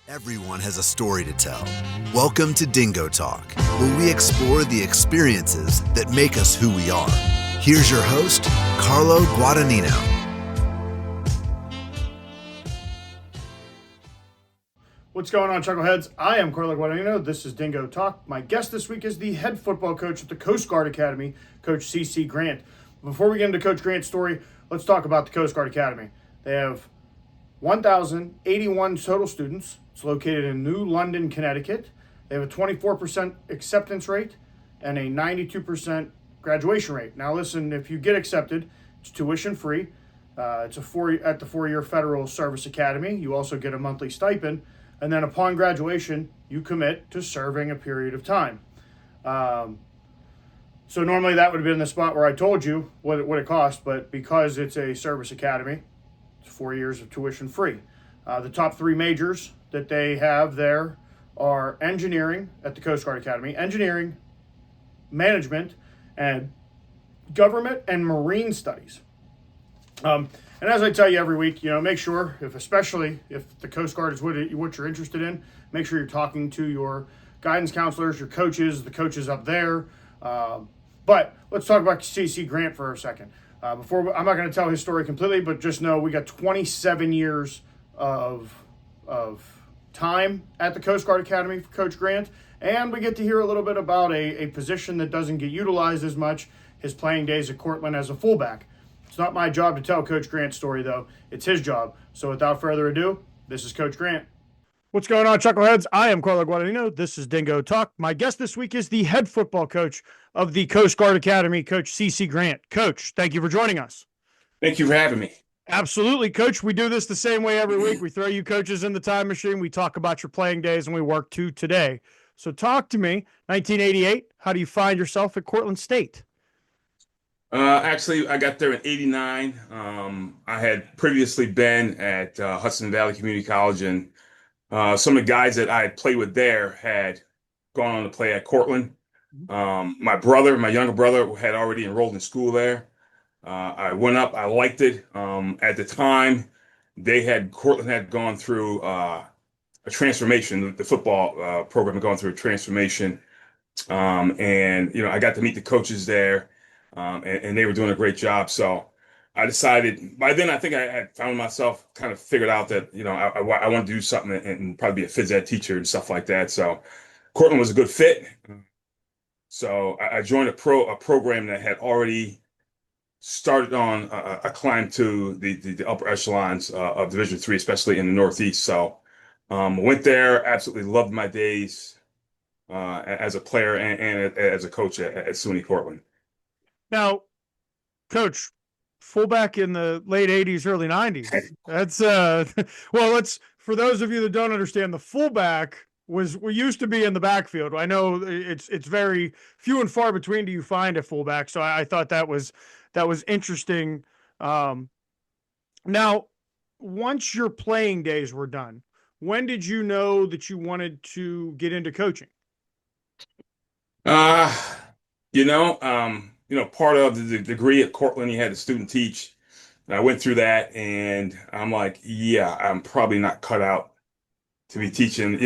Everyone has a story to tell. Welcome to DingoTalk, where we explore the experiences that make us who we are. Here's your host, Carlo Guadagnino. What's going on, Chuckleheads? I am Carlo Guadagnino. This is DingoTalk. My guest this week is the head football coach at the Coast Guard Academy, Coach C.C. Grant. Before we get into Coach Grant's story, let's talk about the Coast Guard Academy. They have 1,081 total students. It's located in New London, Connecticut. They have a 24% acceptance rate and a 92% graduation rate. Now listen, if you get accepted, it's tuition free. It's at the four-year Federal Service Academy. You also get a monthly stipend. And then upon graduation, you commit to serving a period of time. So normally that would have been the spot where I told you what it cost, but because it's a service academy, it's 4 years of tuition free. The top three majors that they have there are engineering at the Coast Guard Academy, engineering, management, and government and marine studies. And as I tell you every week, make sure, especially if the Coast Guard is what you're interested in, make sure you're talking to your guidance counselors, your coaches, the coaches up there. But let's talk about C.C. Grant for a second. I'm not going to tell his story completely, but just know we got 27 years of time at the Coast Guard Academy for Coach Grant, and we get to hear a little bit about a position that doesn't get utilized as much, his playing days at Cortland as a fullback. It's not my job to tell Coach Grant's story, though. It's his job. So without further ado, this is Coach Grant. What's going on, Chuckleheads? I am Carlo Guadagnino. This is Dingo Talk. My guest this week is the head football coach of the Coast Guard Academy, Coach C.C. Grant. Coach, thank you for joining us. Thank you for having me. Absolutely, Coach. We do this the same way every week. We throw you coaches in the time machine. We talk about your playing days, and we work to today. So talk to me. 1988, how do you find yourself at Cortland State? Actually, I got there in '89. I had previously been at Hudson Valley Community College, and some of the guys that I had played with there had gone on to play at Cortland. My younger brother, had already enrolled in school there. I went up. I liked it. At the time, Cortland had gone through a transformation. The football program had gone through a transformation, and I got to meet the coaches there. And they were doing a great job. So I decided, by then I think I had found myself kind of figured out that, I want to do something and probably be a phys ed teacher and stuff like that. So Cortland was a good fit. So I joined a program that had already started on a climb to the upper echelons of Division III, especially in the Northeast. So went there, absolutely loved my days as a player and as a coach at SUNY Cortland. Now, Coach, fullback in the late 80s, early 90s. That's for those of you that don't understand, the fullback we used to be in the backfield. I know it's very few and far between do you find a fullback, so I thought that was interesting. Now, once your playing days were done, when did you know that you wanted to get into coaching? Part of the degree at Cortland, you had a student teach. And I went through that and I'm like, yeah, I'm probably not cut out to be teaching.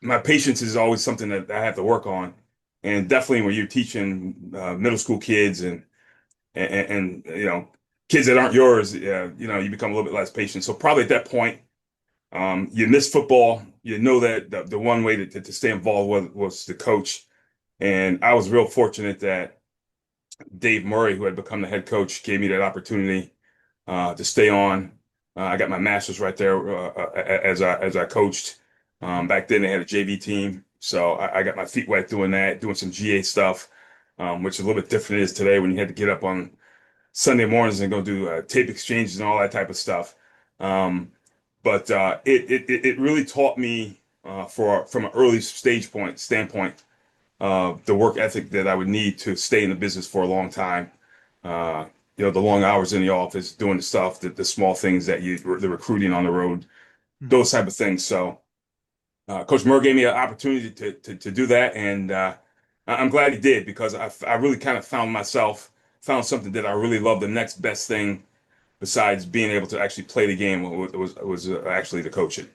My patience is always something that I have to work on. And definitely when you're teaching middle school kids and kids that aren't yours, you become a little bit less patient. So probably at that point, you miss football. You know that the one way to stay involved was to coach. And I was real fortunate that Dave Murray, who had become the head coach, gave me that opportunity to stay on. I got my master's right there as I coached. Back then they had a JV team, so I got my feet wet doing that, doing some GA stuff, which is a little bit different than it is today when you had to get up on Sunday mornings and go do tape exchanges and all that type of stuff. But it really taught me from an early standpoint. The work ethic that I would need to stay in the business for a long time. The long hours in the office, doing the stuff, the small things the recruiting on the road, those type of things. So Coach Murr gave me an opportunity to do that. And I'm glad he did, because I really kind of found something that I really loved. The next best thing besides being able to actually play the game was actually the coaching.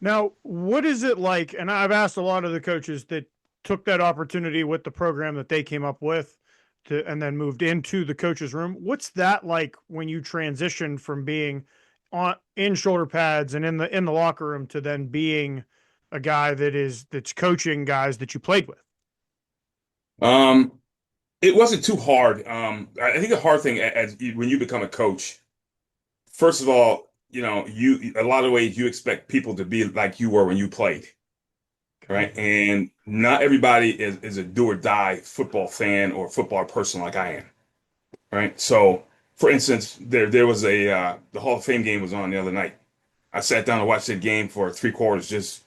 Now, what is it like? And I've asked a lot of the coaches that took that opportunity with the program that they came up with and then moved into the coach's room. What's that like when you transition from being on in shoulder pads and in the locker room to then being a guy that's coaching guys that you played with? Um, it wasn't too hard. I think the hard thing when you become a coach, first of all, you a lot of ways you expect people to be like you were when you played, Okay. right? And not everybody is a do or die football fan or football person like I am, right? So, for instance, there was the Hall of Fame game was on the other night. I sat down and watched that game for 3 quarters, just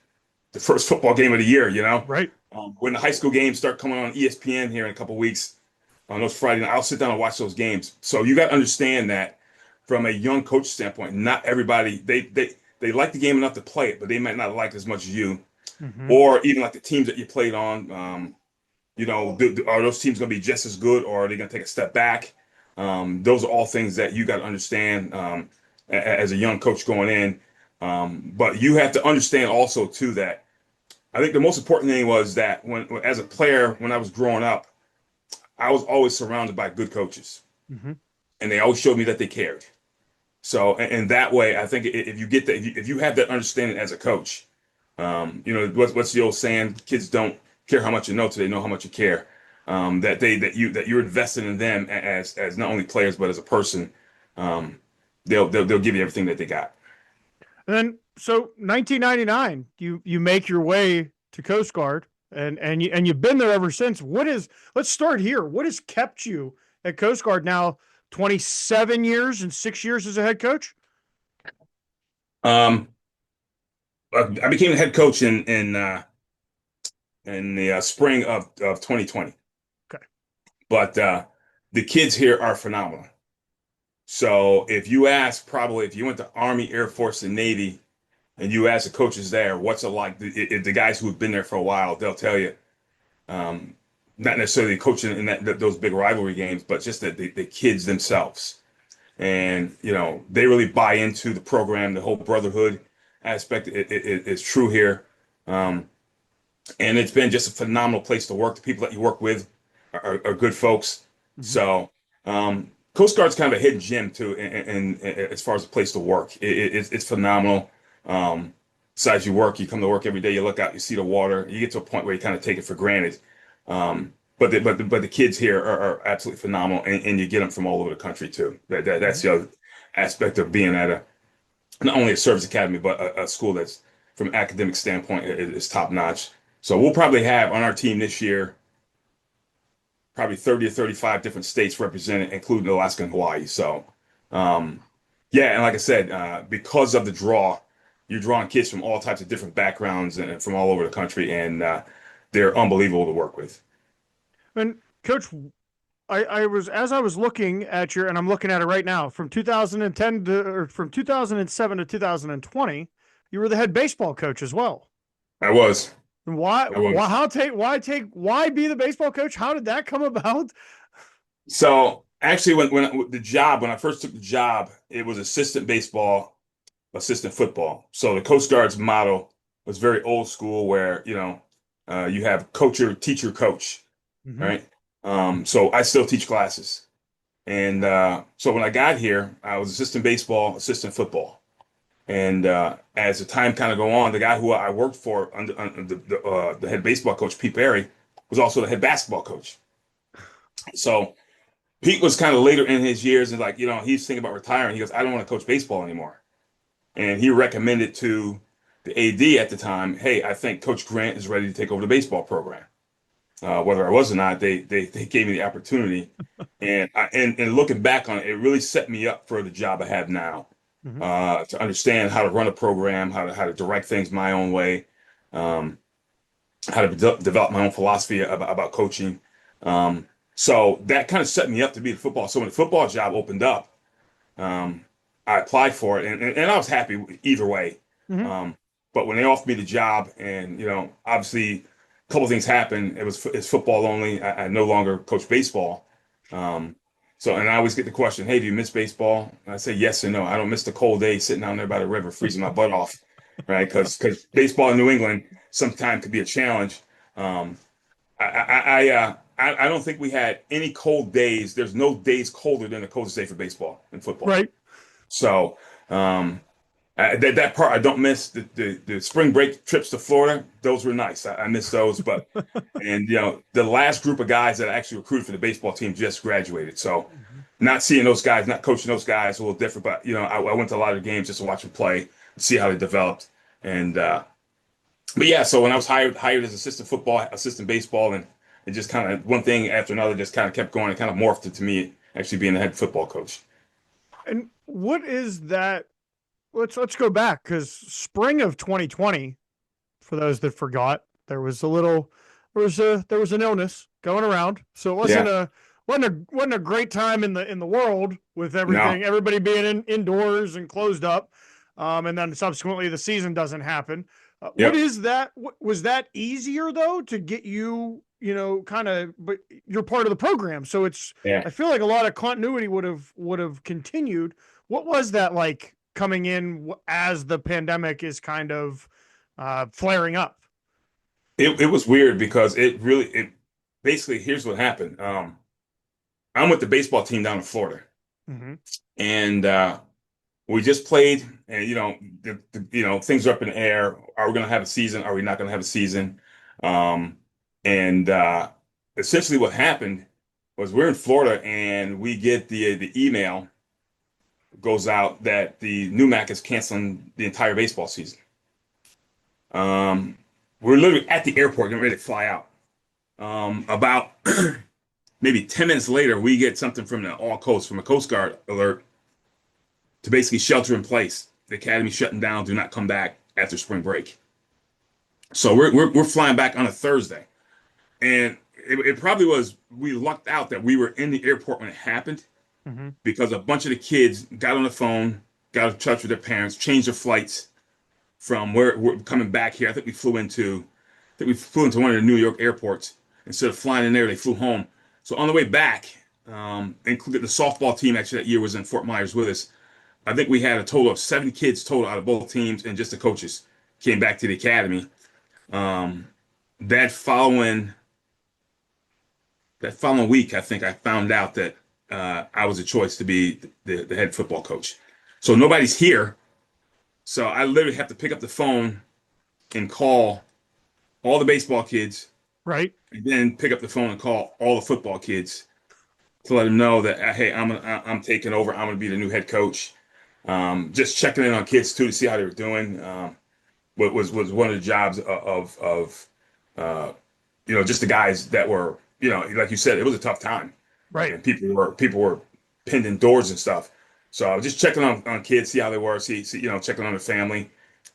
the first football game of the year, you know. Right. When the high school games start coming on ESPN here in a couple weeks on those Friday nights, I'll sit down and watch those games. So you got to understand that from a young coach standpoint, not everybody they like the game enough to play it, but they might not like it as much as you, Mm-hmm. or even like the teams that you played on. Are those teams going to be just as good, or are they going to take a step back? Those are all things that you got to understand as a young coach going in. But you have to understand also too that I think the most important thing was that as a player, when I was growing up, I was always surrounded by good coaches, Mm-hmm. and they always showed me that they cared. So, and that way, I think if you get that, if you have that understanding as a coach, what's the old saying? Kids don't care how much you know till they know how much you care. That you're invested in them as not only players but as a person. Um, they'll give you everything that they got. And then, so 1999, you make your way to Coast Guard, and you've been there ever since. Let's start here. What has kept you at Coast Guard now? 27 years and 6 years as a head coach. Um, I became the head coach in the spring of 2020. Okay. But the kids here are phenomenal. So if you went to Army, Air Force, and Navy, and you ask the coaches there, what's it like? The guys who have been there for a while, they'll tell you, um, not necessarily coaching in those big rivalry games, but just the kids themselves. And, they really buy into the program, the whole brotherhood aspect is true here. Um, and it's been just a phenomenal place to work. The people that you work with are good folks. Mm-hmm. So, Coast Guard's kind of a hidden gem too, and as far as a place to work, it's phenomenal. Besides you come to work every day, you look out, you see the water, you get to a point where you kind of take it for granted. But the kids here are absolutely phenomenal, and you get them from all over the country too. That's the other aspect of being at not only a service academy, but a school that's from an academic standpoint is top notch. So we'll probably have on our team this year probably 30 or 35 different states represented, including Alaska and Hawaii. So, yeah, and like I said, because of the draw, you're drawing kids from all types of different backgrounds and from all over the country, and they're unbelievable to work with. And Coach, I was as I was looking at and I'm looking at it right now, from 2010 or from 2007 to 2020, you were the head baseball coach as well. I was. Why? I was. Why be the baseball coach? How did that come about? So actually, when I first took the job, it was assistant baseball, assistant football. So the Coast Guard's motto was very old school, where you have coacher, teacher, coach, Mm-hmm. right? So I still teach classes, and so when I got here, I was assistant baseball, assistant football, and as the time kind of go on, the guy who I worked for under the head baseball coach, Pete Berry, was also the head basketball coach. So Pete was kind of later in his years, and he's thinking about retiring. He goes, I don't want to coach baseball anymore. And he recommended to the AD at the time, hey, I think Coach Grant is ready to take over the baseball program. Whether I was or not, they gave me the opportunity. And looking back on it, it really set me up for the job I have now. Mm-hmm. To understand how to run a program, how to direct things my own way, how to develop my own philosophy about coaching. So that kind of set me up to be the football. So when the football job opened up, I applied for it, and I was happy either way. Mm-hmm. But when they offered me the job, and obviously a couple things happened. It's football only. I no longer coach baseball. And I always get the question, hey, do you miss baseball? And I say yes and no. I don't miss the cold day sitting down there by the river freezing my butt off. right? Because baseball in New England sometimes could be a challenge. Um, I don't think we had any cold days. There's no days colder than the coldest day for baseball and football. Right. So that part I don't miss. The spring break trips to Florida, those were nice. I miss those. But and the last group of guys that I actually recruited for the baseball team just graduated. So Mhm. not seeing those guys, not coaching those guys, a little different. But I went to a lot of games just to watch them play, see how they developed. And but yeah, so when I was hired as assistant football, assistant baseball, and it just kind of one thing after another just kind of kept going. It kind of morphed into me actually being the head football coach. And what is that? Let's go back, because spring of 2020, for those that forgot, there was an illness going around. So it Yeah, wasn't a great time in the world, with no, everybody being indoors and closed up. And then subsequently the season doesn't happen. What yep, is that? Was that easier though to get you, kind of, but you're part of the program. So yeah. I feel like a lot of continuity would have continued. What was that like coming in as the pandemic is kind of flaring up? It was weird because it basically here's what happened. I'm with the baseball team down in Florida, Mm-hmm. and we just played, and things are up in the air. Are we going to have a season? Are we not going to have a season? Um, and essentially, what happened was we're in Florida, and we get the email goes out that the NUMAC is canceling the entire baseball season. Um, we're literally at the airport getting ready to fly out. About maybe 10 minutes later, we get something from the All Coast, from a Coast Guard alert to basically shelter in place. The academy shutting down, do not come back after spring break. So we're flying back on a Thursday. And it probably was, we lucked out that we were in the airport when it happened Mm-hmm. because a bunch of the kids got on the phone, got in touch with their parents, changed their flights from where we're coming back here. I think we flew into one of the New York airports. Instead of flying in there, they flew home. So on the way back, included the softball team actually that year was in Fort Myers with us. I think we had a total of 7 kids total out of both teams, and just the coaches came back to the academy. Um, that following that following week, I think I found out that I was a choice to be the head football coach. So nobody's here. So I literally have to pick up the phone and call all the baseball kids, Right. and then pick up the phone and call all the football kids to let them know that hey, I'm taking over. I'm going to be the new head coach. Just checking in on kids too to see how they were doing. What was one of the jobs of uh, just the guys that were like you said, it was a tough time, Right. and people were pinned indoors and stuff. So I was just checking on kids, see how they were, see checking on the family,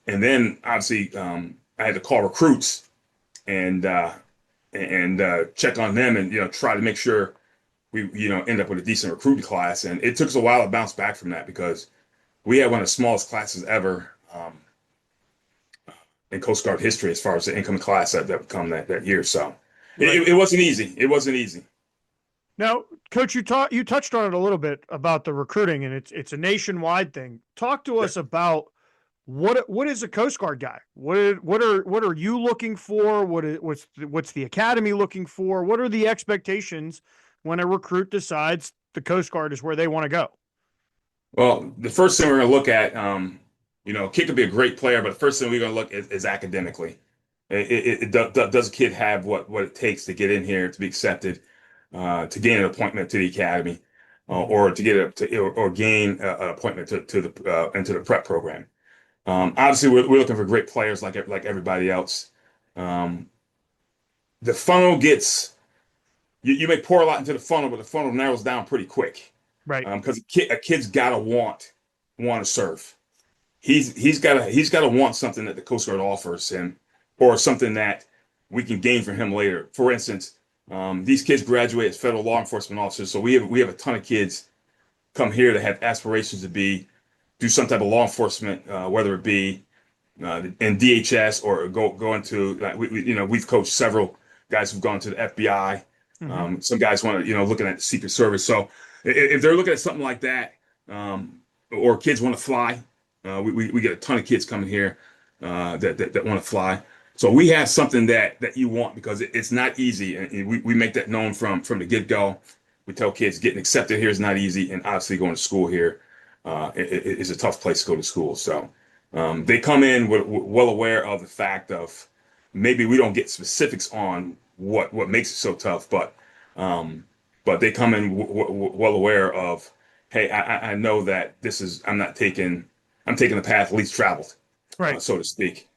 and then obviously I had to call recruits and check on them and try to make sure we end up with a decent recruiting class. And it took us a while to bounce back from that because we had one of the smallest classes ever in Coast Guard history as far as the incoming class that would come that year. So Right. it wasn't easy. It wasn't easy. Now, Coach, you touched on it a little bit about the recruiting, and it's a nationwide thing. Talk to Yeah. us about what is a Coast Guard guy? What are you looking for? What's the academy looking for? What are the expectations when a recruit decides the Coast Guard is where they want to go? Well, the first thing we're going to look at, kid could be a great player, but the first thing we're going to look at is academically. Does a kid have what it takes to get in here, to be accepted, to gain an appointment to the academy, Mhm. or to get or gain an appointment to the into the prep program? Obviously, we're looking for great players like everybody else. Um, the funnel gets you may pour a lot into the funnel, but the funnel narrows down pretty quick Right. because a kid's got to want to serve. He's got to want something that the Coast Guard offers him, or something that we can gain from him later. For instance, these kids graduate as federal law enforcement officers, so we have a ton of kids come here that have aspirations to do some type of law enforcement, whether it be in DHS or go into we've coached several guys who've gone to the FBI. Hmm. Some guys want to looking at the Secret Service. So if they're looking at something like that, or kids want to fly, we get a ton of kids coming here. that want to fly. So we have something that you want because it's not easy, and we make that known from the get-go. We tell kids getting accepted here is not easy, and obviously going to school here is a tough place to go to school. So they come in well aware of the fact of maybe we don't get specifics on what makes it so tough, but they come in well aware of, hey, I know that I'm taking the path least traveled, Right. so to speak.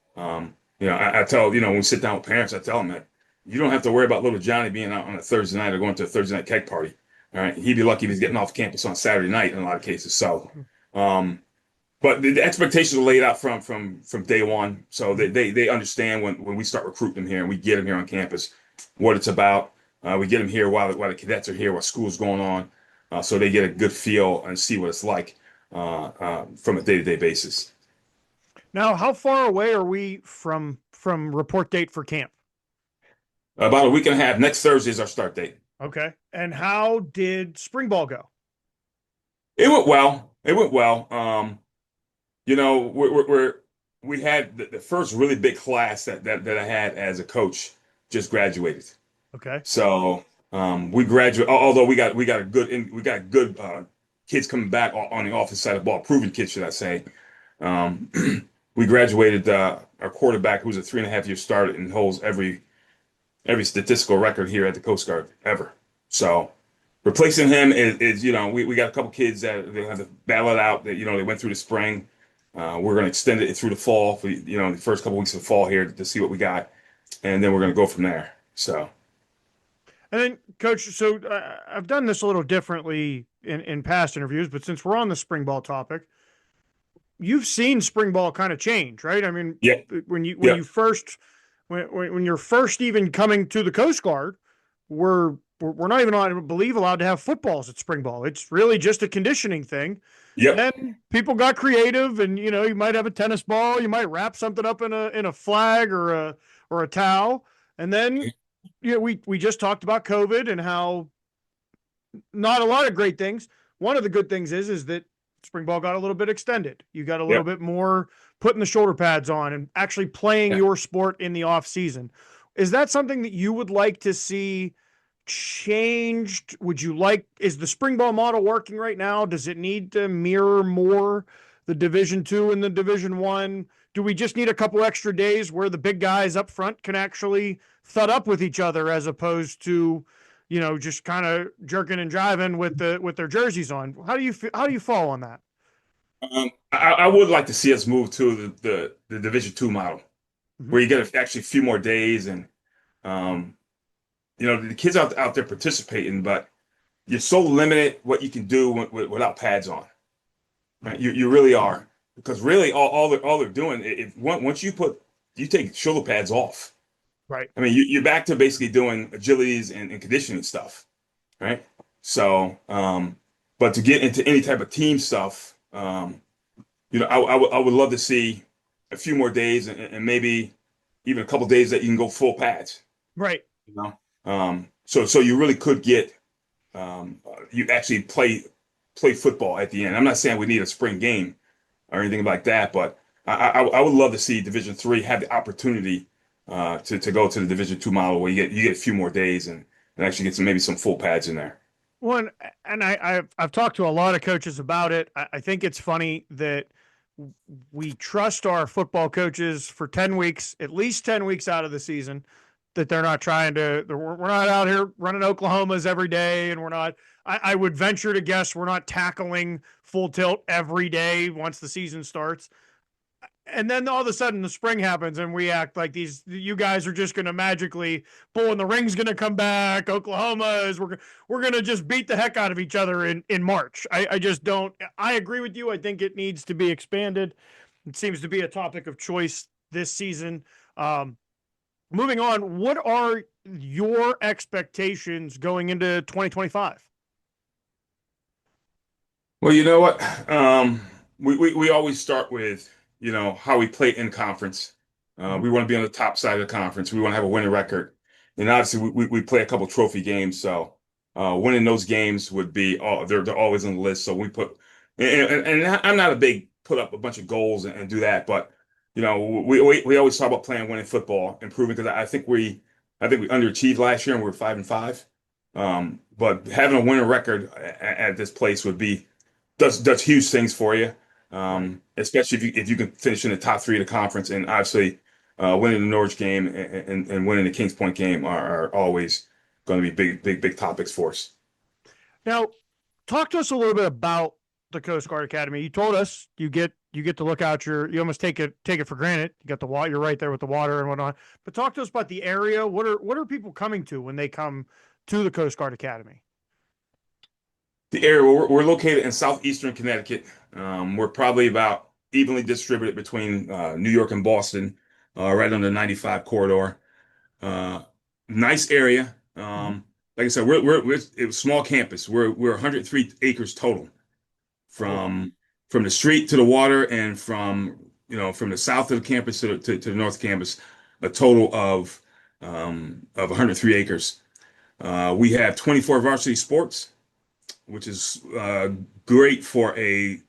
I tell, when we sit down with parents, I tell them that you don't have to worry about little Johnny being out on a Thursday night or going to a Thursday night keg party. All right. He'd be lucky if he's getting off campus on Saturday night in a lot of cases. So, but the expectations are laid out from day one. So they understand when we start recruiting them here and we get them here on campus, what it's about. We get them here while the cadets are here, while school's going on. So they get a good feel and see what it's like from a day-to-day basis. Now, how far away are we from report date for camp? About a week and a half. Next Thursday is our start date. Okay. And how did spring ball go? It went well. It went well. We had the first really big class that I had as a coach just graduated. Okay. So we graduated. Although we got good kids coming back on the offensive side of the ball, proven kids, should I say. We graduated our quarterback, who's a 3.5-year starter and holds every statistical record here at the Coast Guard ever. So replacing him is we got a couple kids that they have to battle it out. That they went through the spring. We're going to extend it through the fall for the first couple weeks of fall here to see what we got, and then we're going to go from there. So. And then, Coach, so I've done this a little differently in past interviews, but since we're on the spring ball topic, you've seen spring ball kind of change, right? I mean, yeah. when you're first even coming to the Coast Guard, we're not even allowed to have footballs at spring ball. It's really just a conditioning thing. Yeah. Then people got creative, and you might have a tennis ball, you might wrap something up in a flag or a towel, and then we just talked about COVID and how not a lot of great things. One of the good things is that spring ball got a little bit extended. You got a little bit more putting the shoulder pads on and actually playing your sport in the off season. Is that something that you would like to see changed? Is the spring ball model working right now? Does it need to mirror more the Division II and the Division I? Do we just need a couple extra days where the big guys up front can actually thud up with each other as opposed to, just kind of jerking and jiving with their jerseys on? How do you fall on that? I would like to see us move to the Division II model, where you get actually a few more days, and the kids out there participating, but you're so limited what you can do without pads on. Right? You really are, because really all they're doing, once you take shoulder pads off. Right. I mean, you're back to basically doing agilities and conditioning stuff, right? So, but to get into any type of team stuff, I would love to see a few more days and maybe even a couple of days that you can go full pads. Right. So you really could get you actually play football at the end. I'm not saying we need a spring game or anything like that, but I would love to see Division III have the opportunity to go to the Division II model where you get a few more days and actually get maybe some full pads in there. One, and I've talked to a lot of coaches about it. I think it's funny that we trust our football coaches for 10 weeks, at least 10 weeks out of the season, that we're not out here running Oklahomas every day. And I would venture to guess we're not tackling full tilt every day once the season starts. And then all of a sudden the spring happens and we act like you guys are just going to magically Bull in the Ring's going to come back. Oklahoma is, we're going to just beat the heck out of each other in March. I just don't, I agree with you. I think it needs to be expanded. It seems to be a topic of choice this season. Moving on, what are your expectations going into 2025? Well, you know what? We always start with, how we play in conference. We want to be on the top side of the conference. We want to have a winning record. And obviously we play a couple trophy games. So winning those games would be, they're always on the list. So we put, and I'm not a big put up a bunch of goals and do that, but we always talk about playing winning football, improving because I think we underachieved last year and we were 5-5. But having a winning record at this place does huge things for you. Right. Especially if you can finish in the top three of the conference, and obviously winning the Norwich game and winning the Kings Point game are always going to be big topics for us. Now, talk to us a little bit about the Coast Guard Academy. You told us you get to look out you almost take it for granted. You got the water, you're right there with the water and whatnot. But talk to us about the area. What are people coming to when they come to the Coast Guard Academy? The area we're located in southeastern Connecticut. We're probably about evenly distributed between New York and Boston, right on the 95 corridor. Uh, Nice area. Mhm. Like I said, it's a small campus. We're 103 acres total, Oh wow. from the street to the water, and from the south of the campus to the north campus, a total of 103 acres. We have 24 varsity sports, which is great for a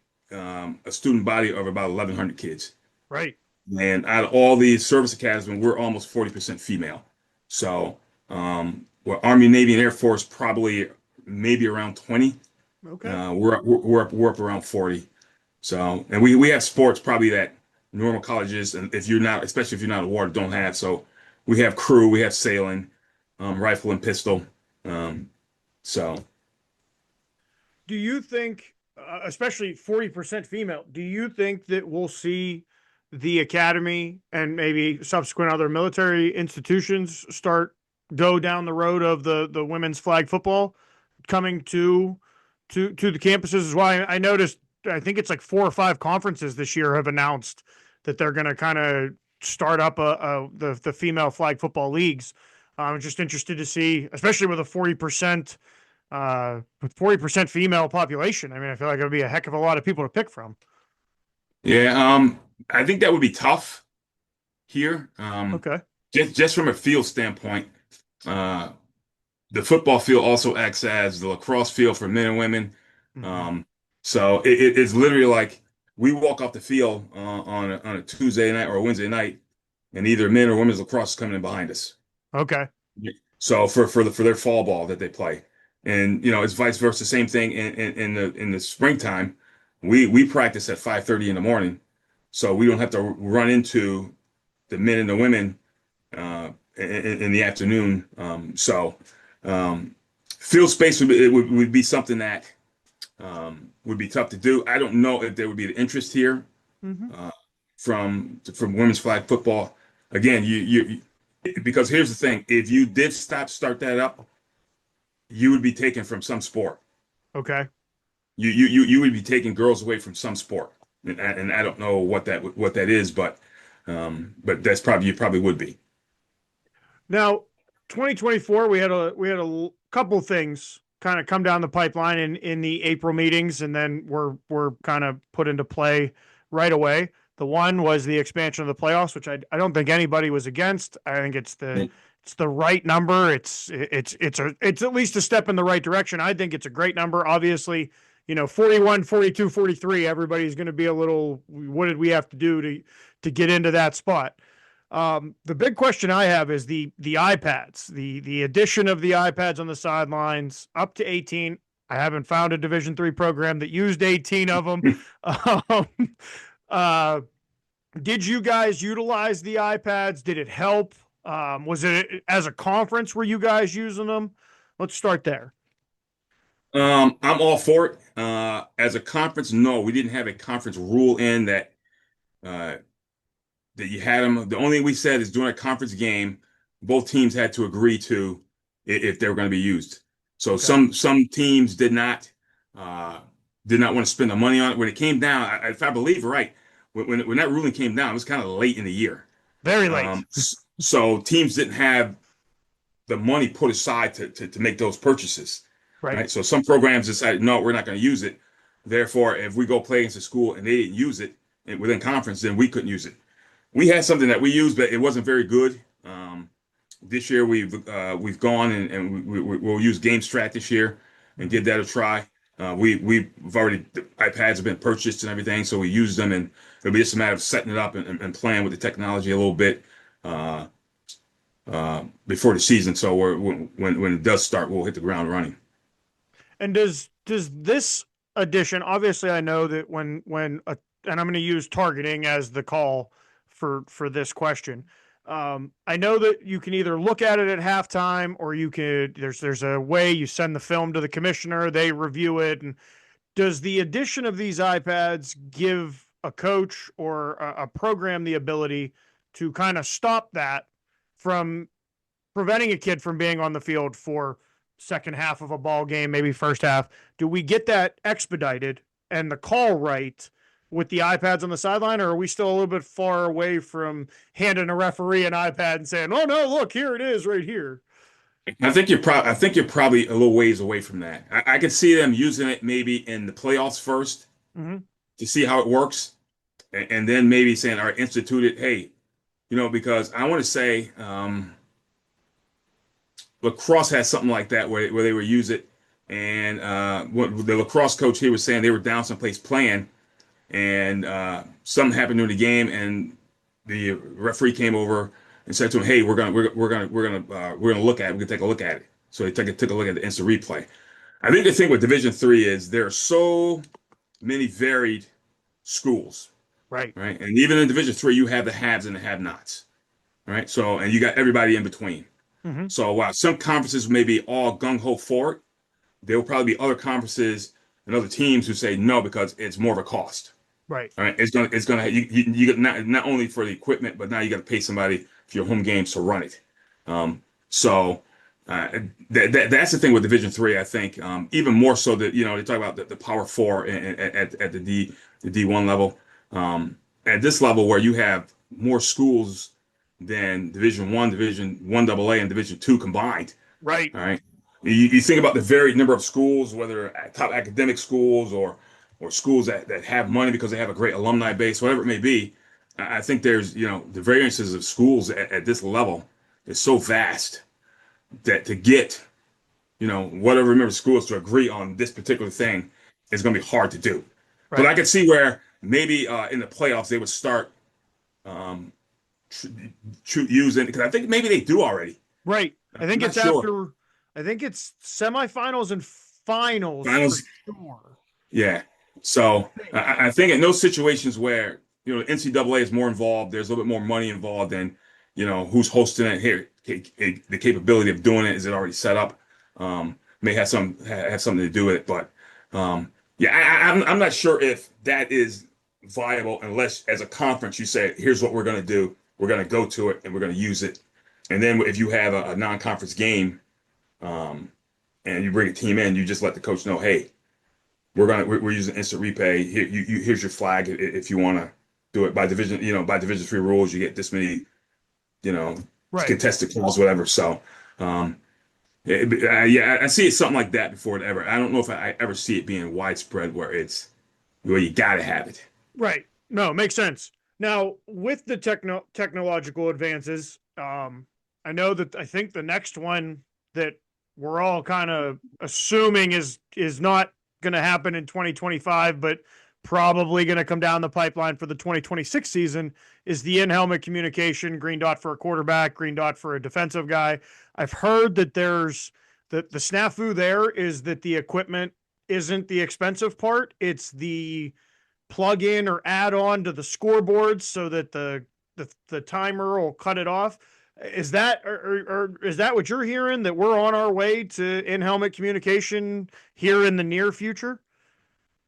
student body of about 1,100 kids. Right. And out of all the service academies, we're almost 40% female. So, well, Army, Navy, and Air Force probably maybe around 20. Okay. We're up around 40. So, and we have sports probably that normal colleges, and if you're not, especially if you're not a water, don't have. So, we have crew, we have sailing, rifle and pistol. Um, so. Do you think, especially 40% female, do you think that we'll see the academy and maybe subsequent other military institutions go down the road of the women's flag football coming to the campuses as well? I noticed, I think it's like 4 or 5 conferences this year have announced that they're going to kind of start up the female flag football leagues. I'm just interested to see, especially with a 40% female population. I mean, I feel like it would be a heck of a lot of people to pick from. Yeah, I think that would be tough here. Okay. Just from a field standpoint, uh, the football field also acts as the lacrosse field for men and women. Mm-hmm. Um, so it's literally like we walk off the field on a Tuesday night or a Wednesday night, and either men or women's lacrosse is coming in behind us. Okay. So for their fall ball that they play, and it's vice versa. Same thing in the springtime. We practice at 5:30 in the morning, so we don't have to run into the men and the women in the afternoon. Field space would be something that would be tough to do. I don't know if there would be the interest here Mm-hmm. uh, from women's flag football. Again, because here's the thing: if you did start that up, you would be taken from some sport. Okay. You would be taking girls away from some sport, and I don't know what that is, but that's you probably would be. Now, 2024, we had a couple things kind of come down the pipeline in the April meetings, and then were kind of put into play right away. The one was the expansion of the playoffs, which I don't think anybody was against. I think it's the right number. It's at least a step in the right direction. I think it's a great number. Obviously, 41, 42, 43, everybody's going to be a little, what did we have to do to get into that spot? The big question I have is the iPads, the addition of the iPads on the sidelines up to 18. I haven't found a Division III program that used 18 of them. um, did you guys utilize the iPads? Did it help? Was it as a conference? Were you guys using them? Let's start there. I'm all for it. As a conference, no, we didn't have a conference rule in uh, that you had them. The only thing we said is during a conference game, both teams had to agree to if they were going to be used. So Okay. some teams uh, did not want to spend the money on it. When it came down, if I believe right, when that ruling came down, it was kind of late in the year. Very late. So teams didn't have the money put aside to make those purchases. Right. Right. So some programs decided, no, we're not going to use it. Therefore, if we go play against a school and they didn't use it within conference, then we couldn't use it. We had something that we used, but it wasn't very good. This year we've gone and we'll use GameStrat this year and give that a try. We've already, the iPads have been purchased and everything, so we use them, and it'll be just a matter of setting it up and playing with the technology a little bit before the season. So when it does start, we'll hit the ground running. And does this addition? Obviously, I know that and I'm going to use targeting as the call for this question. I know that you can either look at it at halftime, or you could. There's a way you send the film to the commissioner, they review it. And does the addition of these iPads give a coach or a program the ability to kind of stop that from preventing a kid from being on the field for second half of a ball game, maybe first half? Do we get that expedited and the call right with the iPads on the sideline, or are we still a little bit far away from handing a referee an iPad and saying, "Oh no, look, here it is, right here"? I think you're probably a little ways away from that. I could see them using it maybe in the playoffs first Mm-hmm. to see how it works, and then maybe saying, "All right, institute it." Hey, because I want to say lacrosse has something like that where they would use it, and what the lacrosse coach here was saying, they were down someplace playing, and something happened during the game, and the referee came over and said to him, "Hey, we're gonna look at it. We're gonna take a look at it." So they took a look at the instant replay. I think the thing with Division Three is there are so many varied schools, Right. right? And even in Division Three, you have the haves and the have-nots, right? So, and you got everybody in between. Mm-hmm. So while some conferences may be all gung-ho for it, there will probably be other conferences and other teams who say no because it's more of a cost. Right. All right, it's gonna you get not only for the equipment, but now you got to pay somebody for your home games to run it. So that's the thing with Division Three. I think even more so that they talk about the Power Four at the D1 level. At this level where you have more schools than Division One, Division One AA, and Division Two combined. Right. All right. You think about the varied number of schools, whether top academic schools or schools that have money because they have a great alumni base, whatever it may be. I think there's, the variances of schools at this level is so vast that to get, whatever member schools to agree on this particular thing is going to be hard to do. But I Right. could see where maybe in the playoffs they would start um, using, because I think maybe they do already. Right. I I'm think not it's sure. after. I think it's semifinals and finals for Finals, sure. yeah. So I think in those situations where NCAA is more involved, there's a little bit more money involved, and who's hosting it here. The capability of doing it, is it already set up? May have something to do with it, but yeah, I'm not sure if that is viable unless, as a conference, you say, "Here's what we're going to do. We're going to go to it, and we're going to use it." And then if you have a non-conference game, um, and you bring a team in, you just let the coach know, "Hey, we're using instant repay. Here's your flag if you want to do it by division. By Division Three rules, you get this many, you know, Right. contested calls, whatever." So, yeah, I see it something like that before it ever. I don't know if I ever see it being widespread where you gotta have it. Right. No, makes sense. Now, with the technological advances, I know that I think the next one that we're all kind of assuming is not going to happen in 2025, but probably going to come down the pipeline for the 2026 season is the in-helmet communication, green dot for a quarterback, green dot for a defensive guy. I've heard that there's the snafu there is that the equipment isn't the expensive part. It's the plug in or add on to the scoreboard so that the timer will cut it off. Is that or is that what you're hearing, that we're on our way to in-helmet communication here in the near future?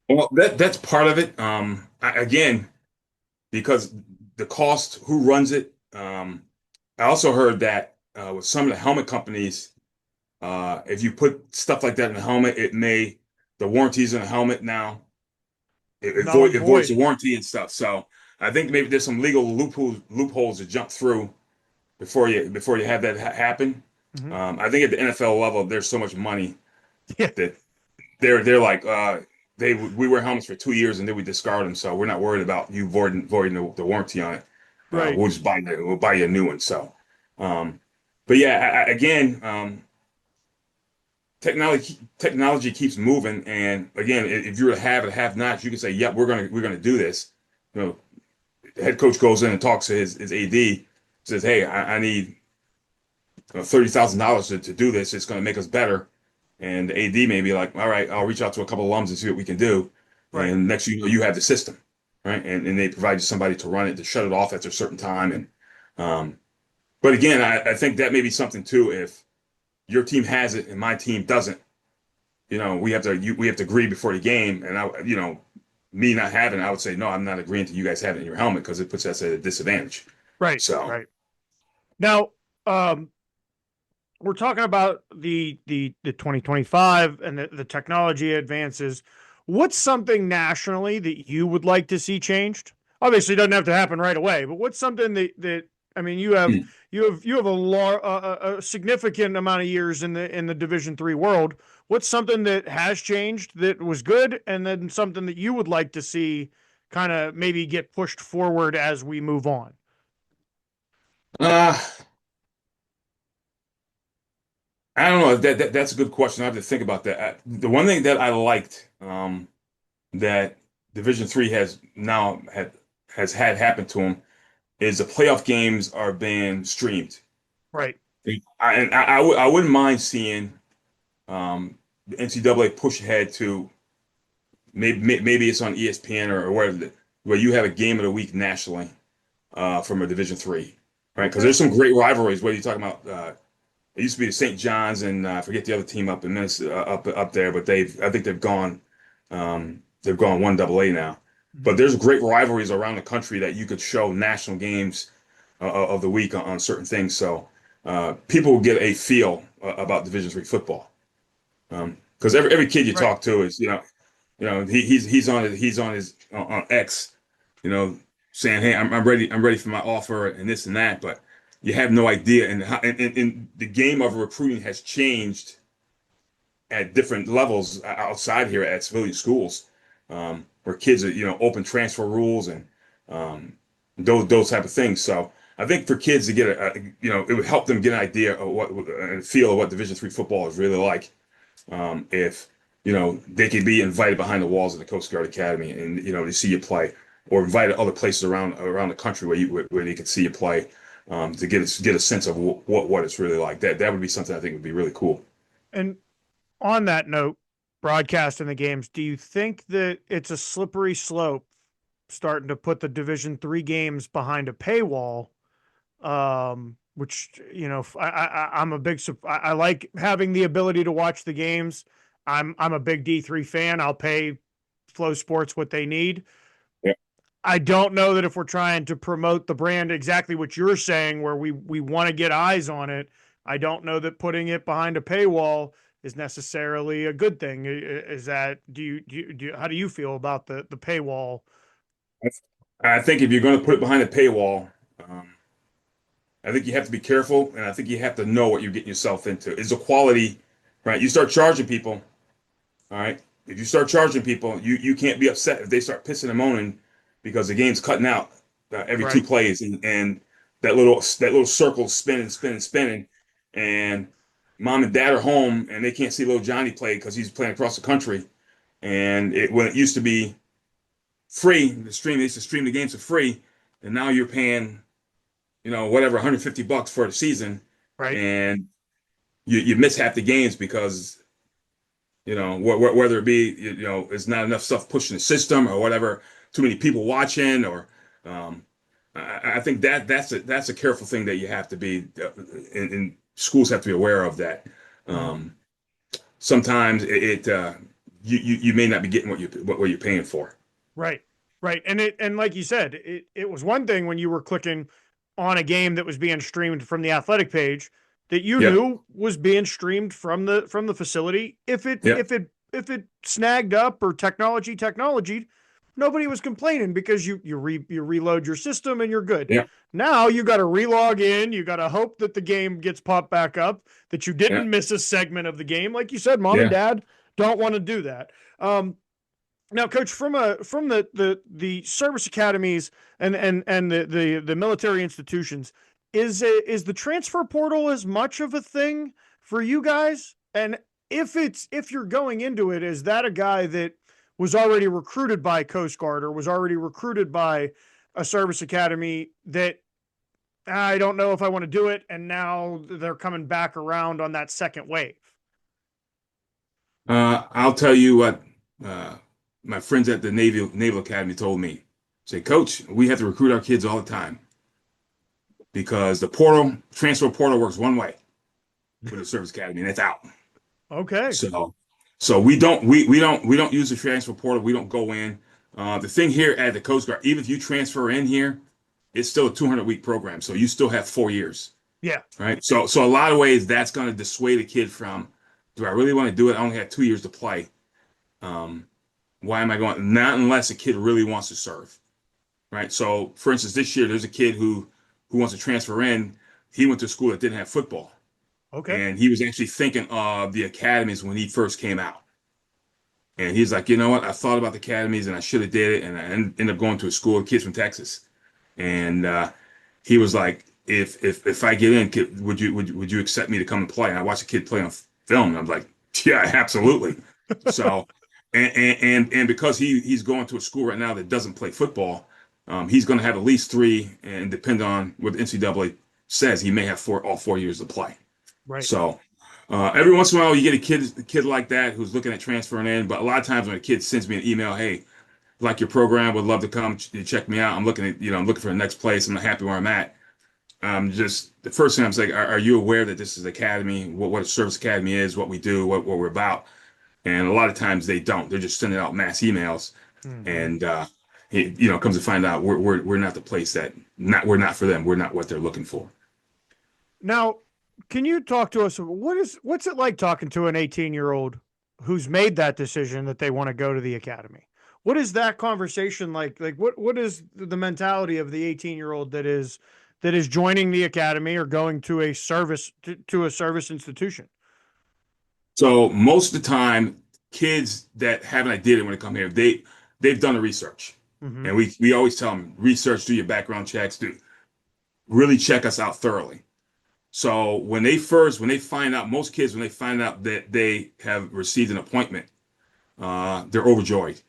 Well, that's part of it. Again, because the cost, who runs it. I also heard that with some of the helmet companies, if you put stuff like that in the helmet, the warranties in the helmet now, Null and it voids void. the warranty and stuff. So I think maybe there's some legal loopholes to jump through before you have that happen. Mm-hmm. I think at the NFL level, there's so much money Yeah. that they're like we wear helmets for 2 years and then we discard them, so we're not worried about you voiding the warranty on it. Right. We'll buy you a new one. So, but yeah, again, technology keeps moving, and again, if you're a have and have nots, you can say, "Yep, we're gonna do this." You know, the head coach goes in and talks to his AD, says, "Hey, I need $30,000 to do this. It's going to make us better." And the AD may be like, "All right, I'll reach out to a couple of alums and see what we can do." Right. And next, you have the system, right? And they provide you somebody to run it, to shut it off after a certain time. And but again, I think that may be something too. If your team has it and my team doesn't, we have to agree before the game. And me not having it, I would say, no, I'm not agreeing to you guys having it in your helmet because it puts us at a disadvantage. Right. So Right. Now, we're talking about the 2025 and the technology advances. What's something nationally that you would like to see changed? Obviously, it doesn't have to happen right away, but what's something that I mean, you have a significant amount of years in the Division III world. What's something that has changed that was good, and then something that you would like to see kind of maybe get pushed forward as we move on? uh, I don't know. That's a good question. I have to think about that. The one thing that I liked that Division Three has had happen to them is the playoff games are being streamed. Right. I wouldn't mind seeing the NCAA push ahead to maybe it's on ESPN or wherever, where you have a game of the week nationally from a Division Three, right? Because there's some great rivalries. What are you talking about? It used to be the St. John's and I forget the other team up in Minnesota, up there, but I think they've gone 1AA now. But there's great rivalries around the country that you could show national games of the week on certain things. So people will get a feel about Division III football. Because every kid you Right. talk to is he's on his on X, saying, "Hey, I'm ready for my offer and this and that," but you have no idea. And the game of recruiting has changed at different levels outside here at civilian schools, where kids are, open transfer rules and those type of things. So I think for kids to get it would help them get an idea of what and feel of what Division III football is really like. If they could be invited behind the walls of the Coast Guard Academy and to see you play, or invited other places around the country where they could see you play, to get a sense of what it's really like. That would be something I think would be really cool. And on that note, broadcasting the games, do you think that it's a slippery slope starting to put the Division III games behind a paywall? Which I'm a big. I like having the ability to watch the games. I'm a big D3 fan. I'll pay Flow Sports what they need. Yeah. I don't know that if we're trying to promote the brand exactly what you're saying, where we want to get eyes on it, I don't know that putting it behind a paywall is necessarily a good thing. Is that how do you feel about the paywall? I think if you're going to put it behind a paywall, I think you have to be careful, and I think you have to know what you're getting yourself into. Is the quality, right? You start charging people, all right? If you start charging people, you can't be upset if they start pissing and moaning because the game's cutting out every Right. two plays, and that little circle spinning, and mom and dad are home and they can't see little Johnny play because he's playing across the country. And when it used to be free, they used to stream the games for free, and now you're paying, whatever, $150 for the season, Right. and you miss half the games because whether it be there's not enough stuff pushing the system or whatever, too many people watching, or I think that's a careful thing that you have to be, and schools have to be aware of that. Sometimes you may not be getting what you're paying for. Right. Right. And like you said, it was one thing when you were clicking on a game that was being streamed from the athletic page that you Yeah. knew was being streamed from the facility. If Yeah. it snagged up or technology, nobody was complaining because you reload your system and you're good. Yeah. Now you got to relog in. You got to hope that the game gets popped back up, that you didn't Yeah. miss a segment of the game. Like you said, mom and Yeah. dad don't want to do that. Now, Coach, from the service academies and the military institutions, is the transfer portal as much of a thing for you guys? And if you're going into it, is that a guy that was already recruited by Coast Guard or was already recruited by a service academy that I don't know if I want to do it, and now they're coming back around on that second wave? I'll tell you what my friends at the Naval Academy told me. Say, Coach, we have to recruit our kids all the time because the transfer portal works one way with the service academy, and it's out. Okay. So we don't use the transfer portal. We don't go in. The thing here at the Coast Guard, even if you transfer in here, it's still a 200-week program, so you still have 4 years, Yeah. right? So a lot of ways that's going to dissuade a kid from, do I really want to do it? I only have 2 years to play. Why am I going? Not unless a kid really wants to serve, right? So, for instance, this year there's a kid who wants to transfer in. He went to a school that didn't have football, Okay. and he was actually thinking of the academies when he first came out. And he's like, you know what? I thought about the academies, and I should have did it, and I ended up going to a school of kids from Texas. And he was like, if I get in, would you accept me to come and play? And I watched a kid play on film, and I'm like, yeah, absolutely. So, and because he's going to a school right now that doesn't play football, he's going to have at least three, and depend on what the NCAA says, he may have all 4 years to play. Right. So every once in a while, you get a kid like that who's looking at transferring in. But a lot of times when a kid sends me an email, hey, like your program, would love to come check me out. I'm looking for the next place. I'm not happy where I'm at. Just the first thing I'm saying, are you aware that this is academy, what a service academy is, what we do, what we're about? And a lot of times they don't. They're just sending out mass emails, and comes to find out we're not the place we're not for them. We're not what they're looking for. Now, can you talk to us? What's it like talking to an 18-year-old who's made that decision that they want to go to the academy? What is that conversation like? Like what is the mentality of the 18-year-old that is joining the academy or going to a service to a service institution? So most of the time, kids that have an idea when they come here, they've done the research, and we always tell them, research, do your background checks, really check us out thoroughly. So when they find out, most kids, when they find out that they have received an appointment, they're overjoyed.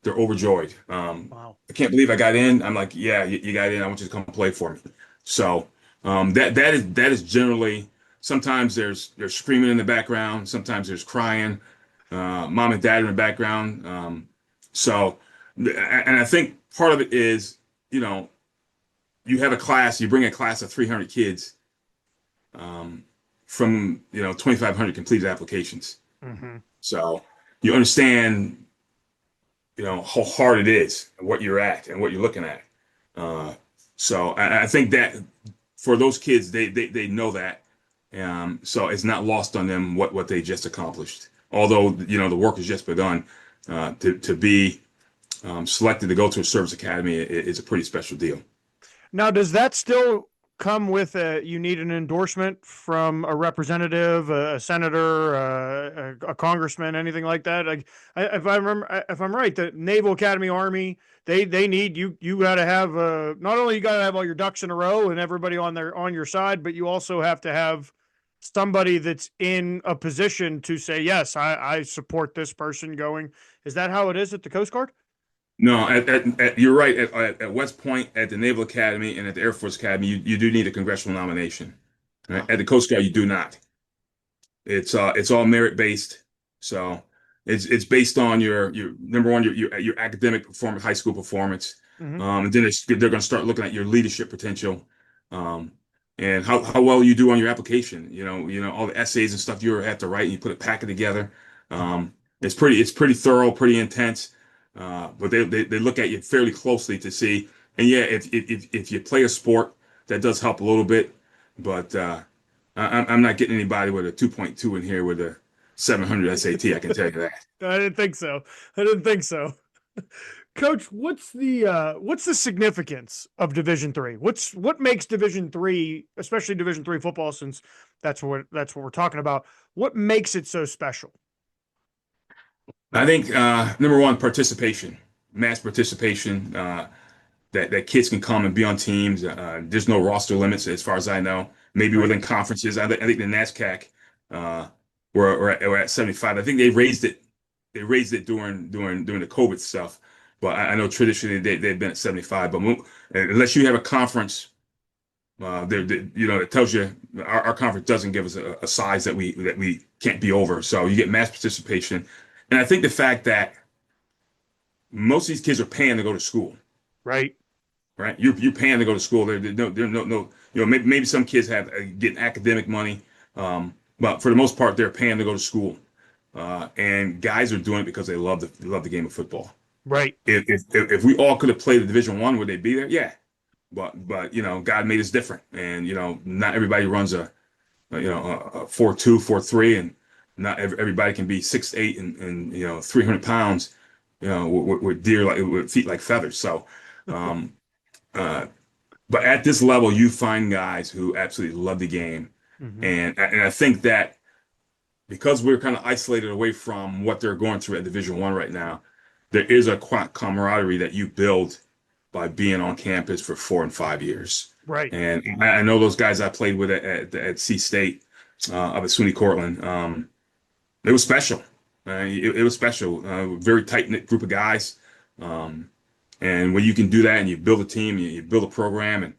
They're overjoyed. Wow. I can't believe I got in. I'm like, yeah, you got in. I want you to come play for me. So that is generally. Sometimes there's screaming in the background. Sometimes there's crying. Mom and dad in the background. And I think part of it is, you have a class. You bring a class of 300 kids. From 2,500 completed applications. So you understand, how hard it is, and what you're at, and what you're looking at. So I think that for those kids, they know that. So it's not lost on them what they just accomplished. Although the work has just begun. To be selected to go to a service academy is a pretty special deal. Now, does that still come with you need an endorsement from a representative, a senator, a congressman, anything like that? Like, if I'm right, the Naval Academy Army, they need you. You got to have not only you got to have all your ducks in a row and everybody on your side, but you also have to have somebody that's in a position to say, yes, I support this person going. Is that how it is at the Coast Guard? No, you're right. At West Point, at the Naval Academy, and at the Air Force Academy, you do need a congressional nomination. Right? At the Coast Guard, you do not. It's all merit based. So it's based on your number one, your academic performance, high school performance, and then they're going to start looking at your leadership potential, and how well you do on your application. All the essays and stuff you have to write, and you put a packet together. It's pretty thorough, pretty intense. But they look at you fairly closely to see, and yeah, if you play a sport, that does help a little bit. But I'm not getting anybody with a 2.2 in here with a 700 SAT. I can tell you that. I didn't think so. Coach, what's the significance of Division III? What makes Division III, especially Division III football, since that's what we're talking about, what makes it so special? I think number one, participation, mass participation, that kids can come and be on teams. There's no roster limits as far as I know. Maybe within conferences. I think the NASCAC we're at 75. I think they raised it. They raised it during the COVID stuff. But I know traditionally they've been at 75. But unless you have a conference, it tells you our conference doesn't give us a size that we can't be over. So you get mass participation, and I think the fact that most of these kids are paying to go to school. Right. Right. You're paying to go to school. There no. Maybe some kids have getting academic money, but for the most part, they're paying to go to school. And guys are doing it because they love the game of football. Right. If we all could have played at Division I, would they be there? Yeah. But God made us different, and not everybody runs a 4.2, 4.3, and not everybody can be 6'8" and 300 pounds, with with feet like feathers. So, but at this level, you find guys who absolutely love the game, and I think that because we're kind of isolated away from what they're going through at Division I right now, there is a camaraderie that you build by being on campus for 4 and 5 years. Right. And I know those guys I played with at C State, up at SUNY Cortland. It was special. It was special. Very tight knit group of guys. And when you can do that and you build a team, you build a program, and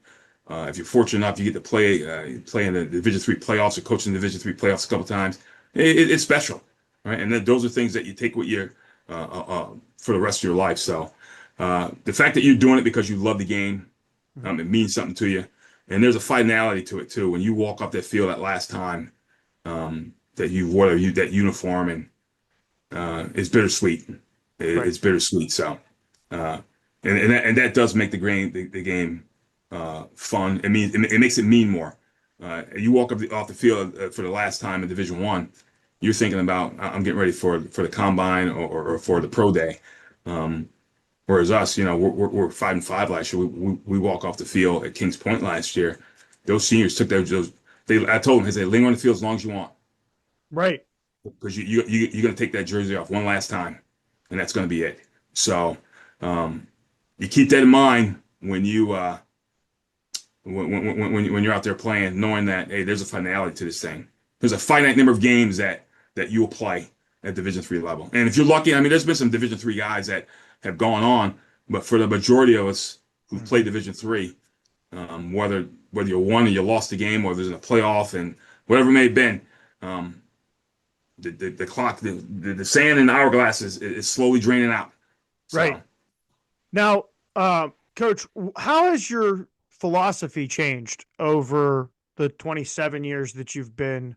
if you're fortunate enough, you get to play in the Division III playoffs or coach in the Division III playoffs a couple times. It's special, right? And then those are things that you take with you for the rest of your life. So the fact that you're doing it because you love the game, it means something to you. And there's a finality to it too. When you walk off that field that last time that you wore that uniform, and it's bittersweet. It's bittersweet. So. And that does make the game fun. I mean, it makes it mean more. You walk off the field for the last time in Division I, you're thinking about I'm getting ready for the combine or for the pro day. Whereas us, we're 5 and 5 last year. We walk off the field at Kings Point last year. Those seniors took those. I told them, I said, linger on the field as long as you want. Right. Because you're going to take that jersey off one last time, and that's going to be it. So. You keep that in mind when when you're out there playing, knowing that, hey, there's a finality to this thing. There's a finite number of games that you'll play at Division III level. And if you're lucky, I mean, there's been some Division III guys that have gone on, but for the majority of us who've played Division III, whether you won and you lost the game, or there's a playoff and whatever it may have been, the clock, the sand in the hourglass is slowly draining out. So. Right. Now, Coach, how has your philosophy changed over the 27 years that you've been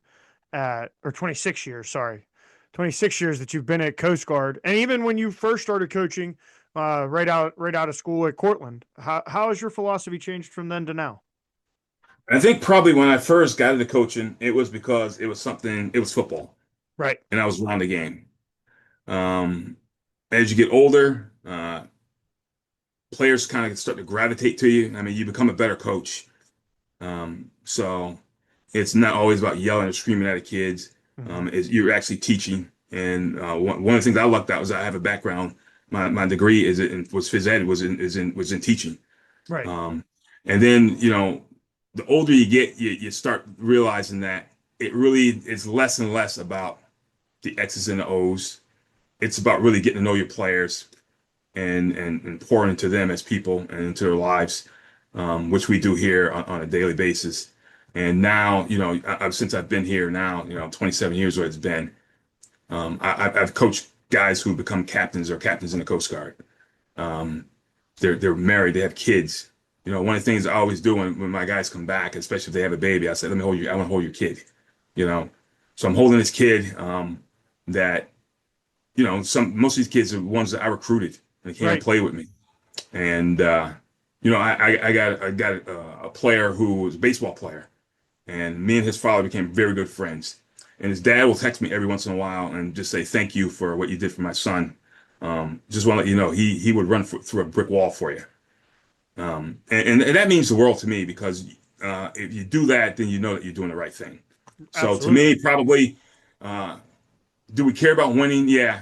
at, or 26 years, sorry, 26 years that you've been at Coast Guard, and even when you first started coaching, right out of school at Cortland? How has your philosophy changed from then to now? I think probably when I first got into coaching, it was because it was football, right? And I was around the game. As you get older, players kind of start to gravitate to you. I mean, you become a better coach. So it's not always about yelling or screaming at the kids. You're actually teaching. And one of the things I lucked out was I have a background. My degree was phys ed, was in teaching. Right. And then the older you get, you start realizing that it really is less and less about the X's and the O's. It's about really getting to know your players and pouring into them as people and into their lives, which we do here on a daily basis. And now, since I've been here now, 27 years what it's been, I've coached guys who become captains or captains in the Coast Guard. They're married, they have kids. One of the things I always do when my guys come back, especially if they have a baby, I say, let me hold you. I want to hold your kid. So I'm holding this kid that, most of these kids are ones that I recruited and they came play with me. And, I got a player who was a baseball player, and me and his father became very good friends. And his dad will text me every once in a while and just say, thank you for what you did for my son. Just want to let you know, he would run through a brick wall for you. And that means the world to me, because if you do that, then you know that you're doing the right thing. Absolutely. So to me, probably, do we care about winning? Yeah,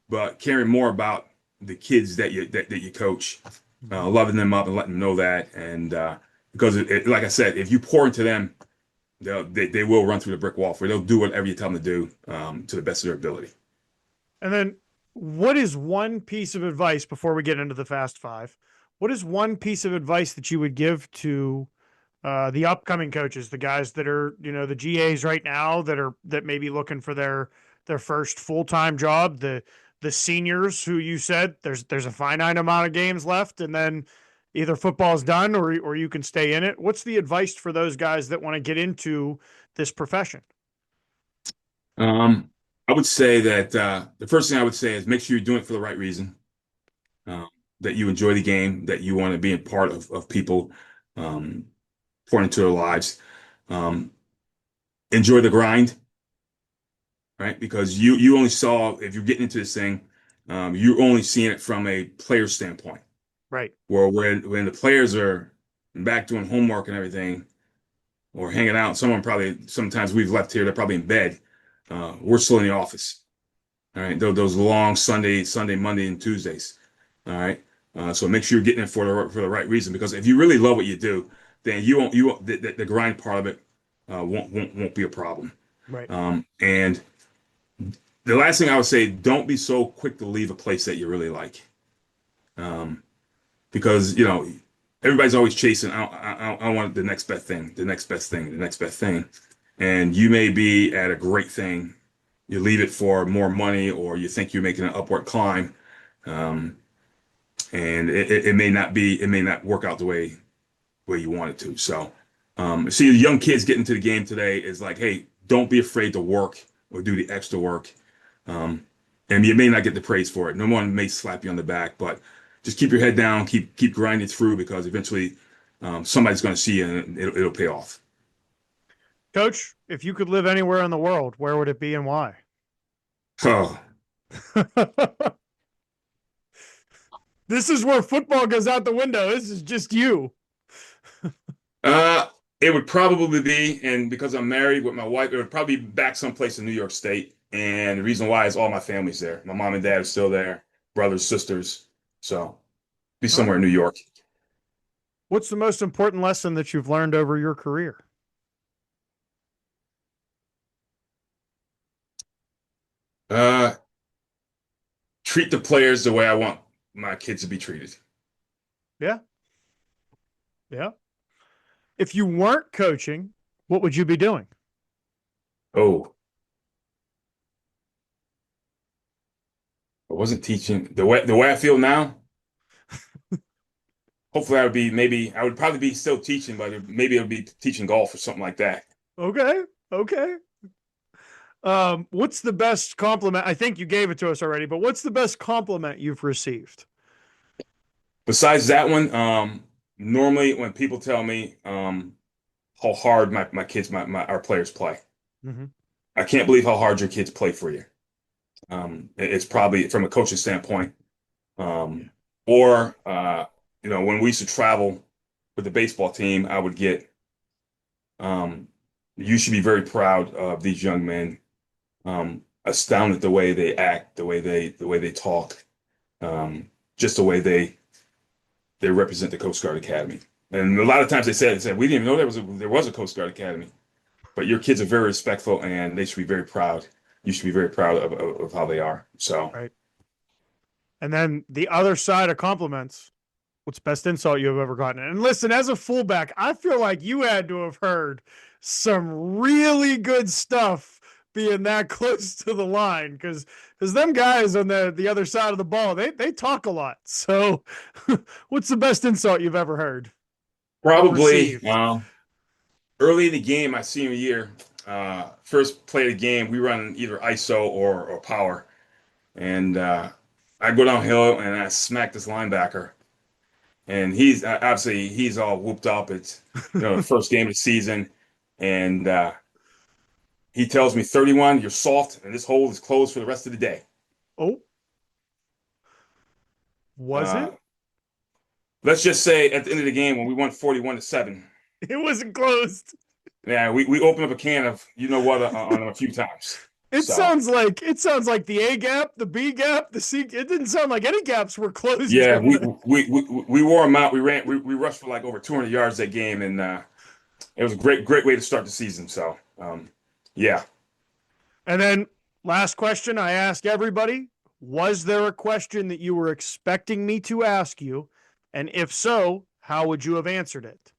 but caring more about the kids that you coach, loving them up and letting them know that. And because like I said, if you pour into them, They will run through the brick wall for you. They'll do whatever you tell them to do, to the best of their ability. And then, what is one piece of advice before we get into the Fast Five? What is one piece of advice that you would give to the upcoming coaches, the guys that are, the GAs right now that may be looking for their first full-time job, the seniors who you said there's a finite amount of games left, and then either football's done or you can stay in it. What's the advice for those guys that want to get into this profession? I would say that the first thing I would say is make sure you're doing it for the right reason. That you enjoy the game, that you want to be a part of people pouring into their lives. Enjoy the grind, right? Because you only saw, if you're getting into this thing, you're only seeing it from a player standpoint. Right. Where when the players are back doing homework and everything, or hanging out, sometimes we've left here, they're probably in bed. We're still in the office. All right. Those long Sunday, Monday, and Tuesdays. All right. So make sure you're getting it for the right reason, because if you really love what you do, then the grind part of it won't be a problem. Right. And the last thing I would say, don't be so quick to leave a place that you really like. Because everybody's always chasing. I want the next best thing, the next best thing, the next best thing, and you may be at a great thing. You leave it for more money, or you think you're making an upward climb, and it may not work out the way you want it to. So, see the young kids getting into the game today is like, hey, don't be afraid to work or do the extra work. And you may not get the praise for it. No one may slap you on the back, but just keep your head down, keep grinding through, because eventually somebody's going to see you and it'll pay off. Coach, if you could live anywhere in the world, where would it be and why? Oh, This is where football goes out the window. This is just you. it would probably be, and because I'm married with my wife, it would probably be back someplace in New York State. And the reason why is all my family's there. My mom and dad are still there, brothers, sisters. So be somewhere in New York. What's the most important lesson that you've learned over your career? Treat the players the way I want my kids to be treated. Yeah. Yeah. If you weren't coaching, what would you be doing? Oh, I wasn't teaching the way I feel now. Hopefully, I would probably be still teaching, but maybe it would be teaching golf or something like that. Okay. Okay. What's the best compliment? I think you gave it to us already, but what's the best compliment you've received? Besides that one, normally when people tell me how hard my kids, our players play, Mm-hmm. I can't believe how hard your kids play for you. It's probably from a coaching standpoint, or when we used to travel with the baseball team, I would get, you should be very proud of these young men. Astounded the way they act, the way they talk, just the way they represent the Coast Guard Academy. And a lot of times they said we didn't even know there was a Coast Guard Academy. But your kids are very respectful, and they should be very proud. You should be very proud of how they are. So, right. And then the other side of compliments. What's the best insult you've ever gotten? And listen, as a fullback, I feel like you had to have heard some really good stuff being that close to the line, because them guys on the other side of the ball, they talk a lot. So what's the best insult you've ever heard? probably early in the game, my senior year, first play of the game, we run either ISO or power. And I go downhill and I smack this linebacker. And he's all whooped up. It's the first game of the season. And he tells me, 31, you're soft, and this hole is closed for the rest of the day. Oh. Was it? Let's just say at the end of the game when we won 41-7. It wasn't closed. Yeah, we opened up a can of what on them a few times. It sounds like the A gap, the B gap, the C. It didn't sound like any gaps were closed. Yeah, we wore them out. We rushed for like over 200 yards that game, and it was a great way to start the season. So, yeah. And then last question I ask everybody, was there a question that you were expecting me to ask you? And if so, how would you have answered it?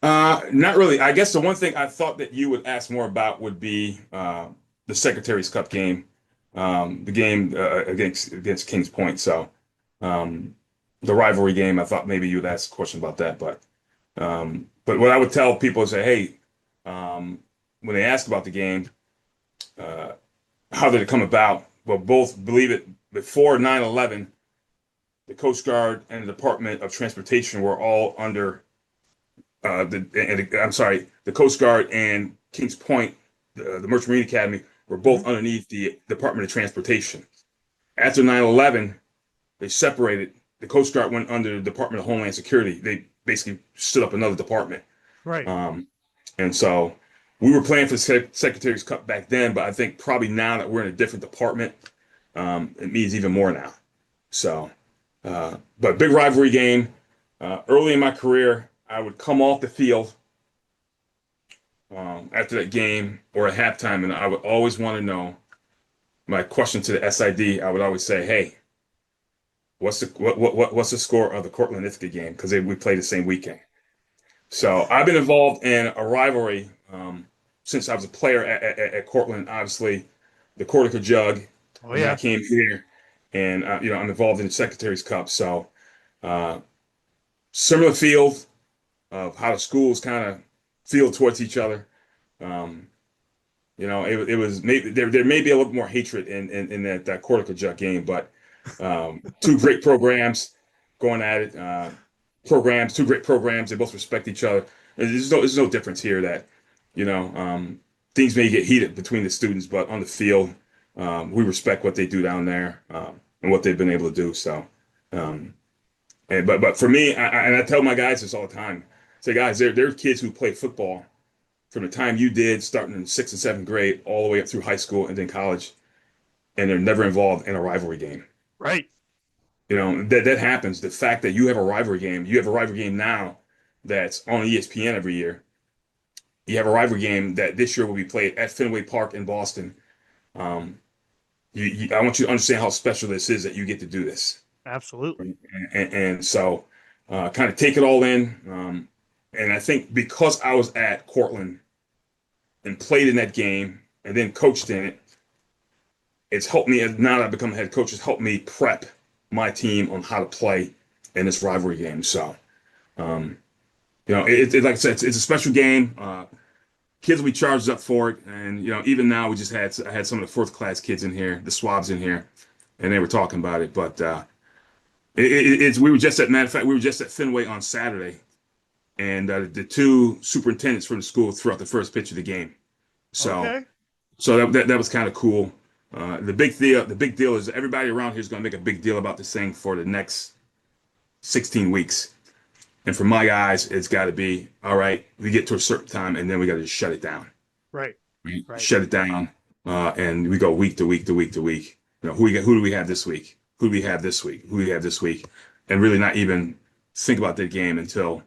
Not really. I guess the one thing I thought that you would ask more about would be the Secretary's Cup game, the game against Kings Point. So, the rivalry game. I thought maybe you would ask a question about that, but what I would tell people is say, hey, when they ask about the game, how did it come about? Well, both believe it before 9/11, the Coast Guard and the Department of Transportation were all under the Coast Guard and Kings Point, the Merchant Marine Academy, were both underneath the Department of Transportation. After 9/11, they separated. The Coast Guard went under the Department of Homeland Security. They basically stood up another department. Right. And so we were playing for the Secretary's Cup back then, but I think probably now that we're in a different department, it means even more now. So, but big rivalry game. Early in my career, I would come off the field after that game or at halftime, and I would always want to know, my question to the SID, I would always say, hey, what's the score of the Cortland-Ithaca game? Because we play the same weekend. So I've been involved in a rivalry since I was a player at Cortland. Obviously, the Cortica Jug. Oh, yeah. I came here, and I'm involved in the Secretary's Cup. So similar field of how the schools kind of feel towards each other. It was maybe there may be a little more hatred in that Cortica Jug game, but two great programs going at it. Two great programs. They both respect each other. There's no difference here that, things may get heated between the students, but on the field, we respect what they do down there and what they've been able to do. So, but for me, I tell my guys this all the time. I say, guys, there are kids who play football from the time you did, starting in 6th and 7th grade, all the way up through high school and then college, and they're never involved in a rivalry game. Right. That happens. The fact that you have a rivalry game now that's on ESPN every year. You have a rivalry game that this year will be played at Fenway Park in Boston. I want you to understand how special this is that you get to do this. Absolutely. And so kind of take it all in. And I think because I was at Cortland and played in that game and then coached in it, it's helped me, now that I've become a head coach, it's helped me prep my team on how to play in this rivalry game. So, like I said, it's a special game. Kids will be charged up for it. And, even now I had some of the 4th class kids in here, the swabs in here, and they were talking about it. But we were just at Fenway on Saturday. And the two superintendents from the school threw out the first pitch of the game. So, okay. So that was kind of cool. The big deal is everybody around here is going to make a big deal about this thing for the next 16 weeks. And for my guys, it's got to be, all right, we get to a certain time and then we got to just shut it down. Right. Shut it down. And we go week to week to week to week. Who do we have this week? Who do we have this week? Who do we have this week? And really not even think about that game until,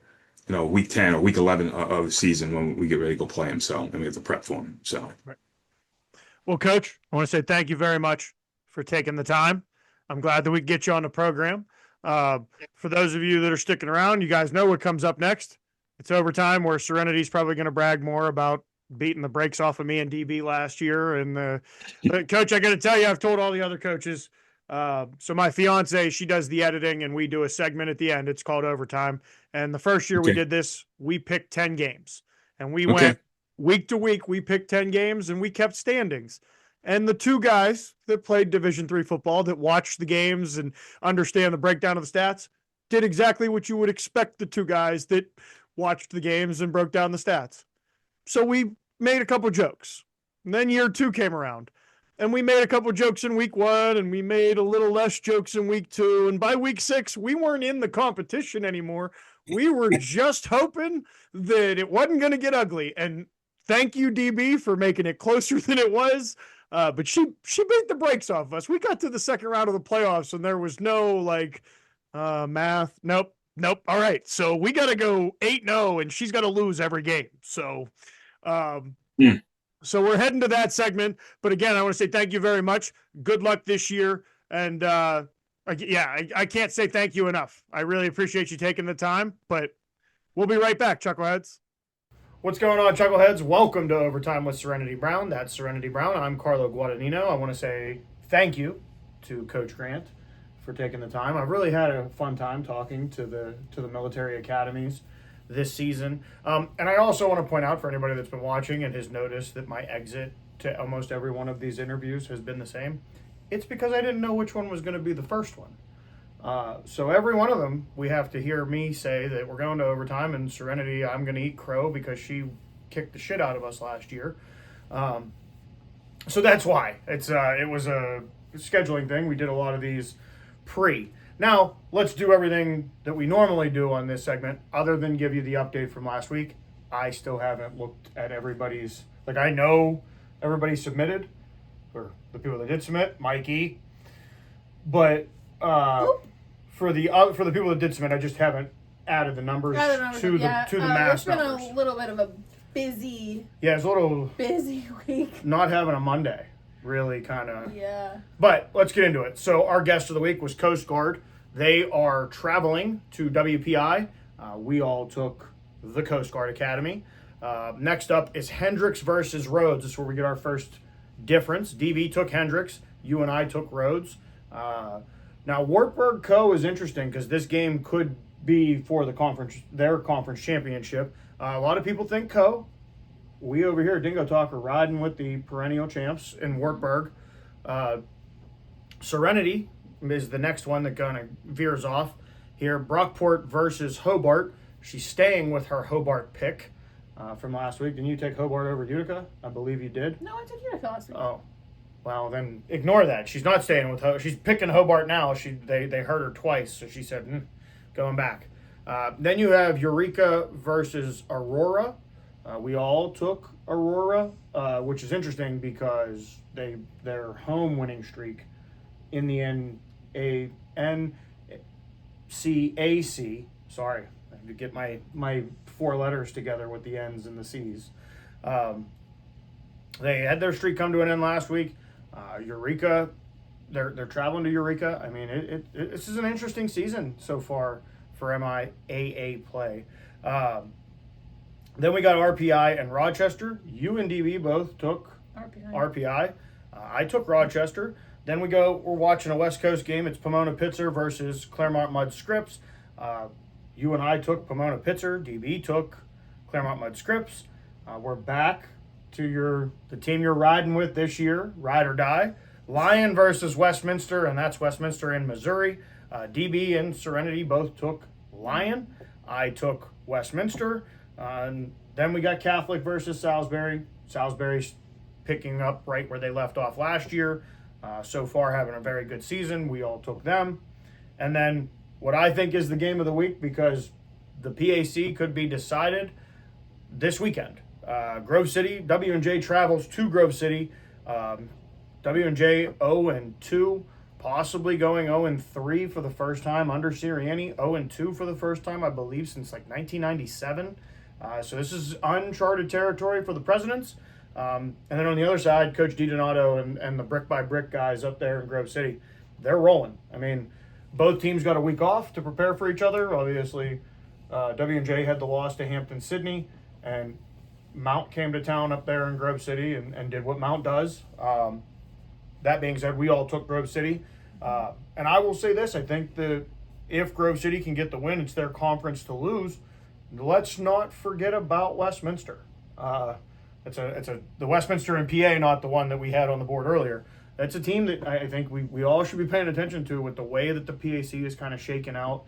week 10 or week 11 of the season when we get ready to go play them. So, and we have to prep for them. So. Right. Well, Coach, I want to say thank you very much for taking the time. I'm glad that we get you on the program. For those of you that are sticking around, you guys know what comes up next. It's overtime, where Serenity's probably going to brag more about beating the brakes off of me and DB last year. And Coach, I got to tell you, I've told all the other coaches. So my fiance, she does the editing, and we do a segment at the end. It's called Overtime. And the first year we did this, we picked 10 games, and we went week to week. We picked 10 games, and we kept standings. And the two guys that played Division III football, that watched the games and understand the breakdown of the stats, did exactly what you would expect the two guys that watched the games and broke down the stats. So we made a couple jokes. And then year 2 came around, and we made a couple jokes in week 1, and we made a little less jokes in week 2. And by week 6, we weren't in the competition anymore. We were just hoping that it wasn't going to get ugly. And thank you, DB, for making it closer than it was. But she beat the brakes off of us. We got to the second round of the playoffs, and there was no math. Nope. Nope. All right. So we got to go 8-0, and she's got to lose every game. So, Hmm. so we're heading to that segment. But again, I want to say thank you very much. Good luck this year. And I can't say thank you enough. I really appreciate you taking the time. But we'll be right back, Chuckleheads. What's going on, Chuckleheads? Welcome to Overtime with Serenity Brown. That's Serenity Brown. I'm Carlo Guadagnino. I want to say thank you to Coach Grant for taking the time. I've really had a fun time talking to the military academies this season. And I also want to point out for anybody that's been watching and has noticed that my exit to almost every one of these interviews has been the same. It's because I didn't know which one was going to be the first one. So every one of them, we have to hear me say that we're going to overtime, and Serenity, I'm going to eat crow because she kicked the shit out of us last year. So that's why. It was a scheduling thing. We did a lot of these pre. Now, let's do everything that we normally do on this segment, other than give you the update from last week. I still haven't looked at everybody's, I know everybody submitted, or the people that did submit, Mikey, but for the people that did submit, I just haven't added the numbers to the mass numbers. It's been a little bit of a busy. Yeah, it's a little busy week. Not having a Monday, really, kind of. Yeah. But let's get into it. So our guest of the week was Coast Guard. They are traveling to WPI. We all took the Coast Guard Academy. Next up is Hendricks versus Rhodes. This is where we get our first difference. DB took Hendricks. You and I took Rhodes. Now, Wartburg Co. is interesting because this game could be for their conference championship. A lot of people think Co. We over here at DingoTalk are riding with the perennial champs in Wartburg. Serenity is the next one that kind of veers off here. Brockport versus Hobart. She's staying with her Hobart pick from last week. Didn't you take Hobart over Utica? I believe you did. No, I took Utica last week. Oh. Well, then ignore that. She's not staying with Hobart. She's picking Hobart now. They hurt her twice, so she said, going back. Then you have Eureka versus Aurora. We all took Aurora, which is interesting because their home winning streak in the NCAC. Sorry, I have to get my four letters together with the N's and the C's. They had their streak come to an end last week. Eureka, they're traveling to Eureka. I mean, this is an interesting season so far for MIAA play. Then we got RPI and Rochester. You and DB both took RPI. I took Rochester. Then we're watching a West Coast game. It's Pomona Pitzer versus Claremont Mud Scripps. You and I took Pomona Pitzer. DB took Claremont Mud Scripps. We're back to the team you're riding with this year, ride or die. Lion versus Westminster, and that's Westminster in Missouri. DB and Serenity both took Lion. I took Westminster. And then we got Catholic versus Salisbury. Salisbury's picking up right where they left off last year. So far having a very good season. We all took them. And then what I think is the game of the week, because the PAC could be decided this weekend. Grove City, W&J travels to Grove City. W&J 0-2, possibly going 0-3 for the first time under Sirianni. 0-2 for the first time, I believe, since 1997. So this is uncharted territory for the Presidents. And then on the other side, Coach DiDonato and the brick-by-brick guys up there in Grove City, they're rolling. I mean, both teams got a week off to prepare for each other. Obviously, W&J had the loss to Hampton-Sydney, and Mount came to town up there in Grove City and did what Mount does. That being said, we all took Grove City. And I will say this, I think that if Grove City can get the win, it's their conference to lose. Let's not forget about Westminster. It's the Westminster and PA, not the one that we had on the board earlier. That's a team that I think we all should be paying attention to with the way that the PAC is kind of shaken out.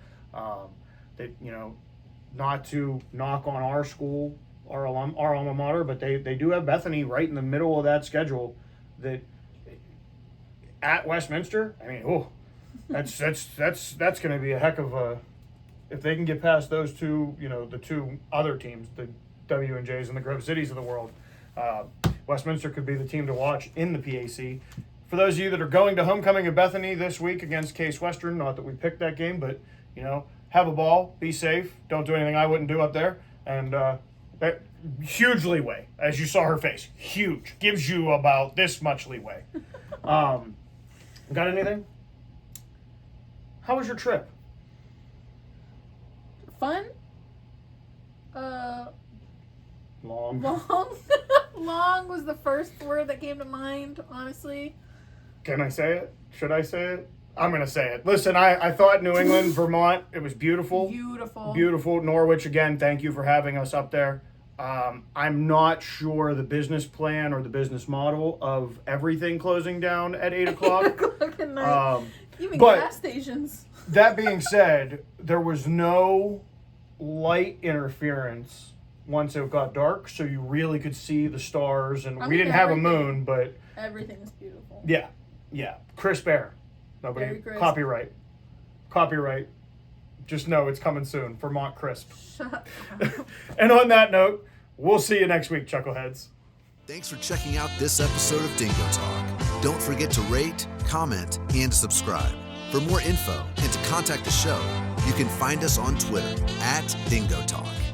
Not to knock on our school, our alma mater, but they do have Bethany right in the middle of that schedule. That at Westminster, I mean, that's going to be a heck of a. If they can get past those two, the two other teams, the W&Js and the Grove Cities of the world, Westminster could be the team to watch in the PAC. For those of you that are going to homecoming at Bethany this week against Case Western, not that we picked that game, but have a ball, be safe, don't do anything I wouldn't do up there, and huge leeway, as you saw her face, huge, gives you about this much leeway. Got anything? How was your trip? Fun? Long. Long was the first word that came to mind, honestly. Can I say it? Should I say it? I'm going to say it. Listen, I thought New England, Vermont, it was beautiful. Beautiful. Norwich, again, thank you for having us up there. I'm not sure the business plan or the business model of everything closing down at 8 o'clock. 8 o'clock at night. Even but gas stations. That being said, there was no light interference once it got dark, so you really could see the stars, and we didn't have a moon, but everything is beautiful. Yeah, crisp air. Nobody Very crisp. Copyright. Just know it's coming soon. Vermont crisp. Shut up. And on that note, we'll see you next week, Chuckleheads. Thanks for checking out this episode of Dingo Talk. Don't forget to rate, comment, and subscribe. For more info and to contact the show, you can find us on Twitter @DingoTalk.